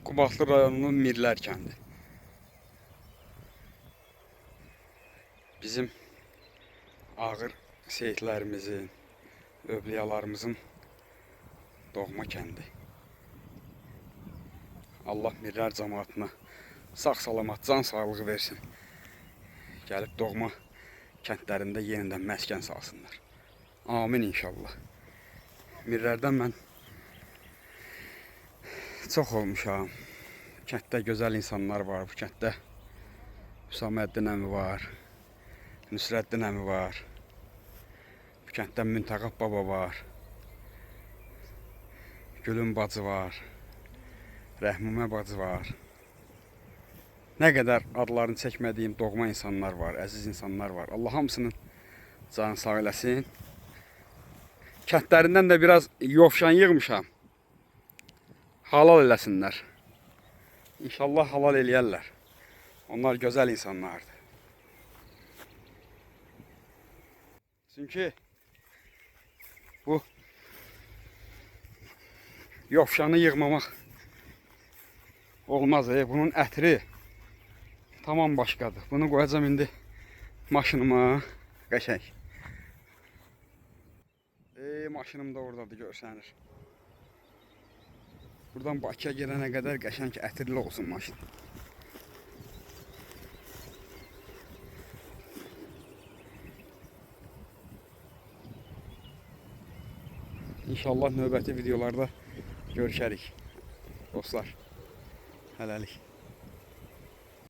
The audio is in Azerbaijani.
Qubadlı rayonunun Mirlər kəndi. Bizim ağır seyitlərimizin, övliyalarımızın doğma kəndi. Allah Mirlər cəmaatına sağ-salamat, can sağlığı versin. Gəlib doğma kəndlərində yenidən məskən salsınlar. Amin inşallah. Mirlərdən mən çox olmuşam. Kənddə gözəl insanlar var. Bu kənddə Hüsaməddin əmi var. Nüsrəddin əmi var. Bu kənddə Müntəqab baba var. Gülüm bacı var. Rəhmumə bacı var. Nə qədər adlarını çəkmədiyim doğma insanlar var, əziz insanlar var. Allah hamısının canı sağ eləsin. Kəndlərindən də biraz yovşan yığmışam. Halal eləsinlər. İnşallah halal eləyərlər. Onlar gözəl insanlardır. Çünki bu yovşanı yığmamaq olmaz. Bunun ətri tamam başqadır. Bunu qoyacam indi maşınıma. Qəşəng. Maşınım da oradadır, görsənir. Buradan Bakıya gelene kadar qəşəng ətirli olsun maşın. İnşallah növbəti videolarda görüşərik. Dostlar, hələlik.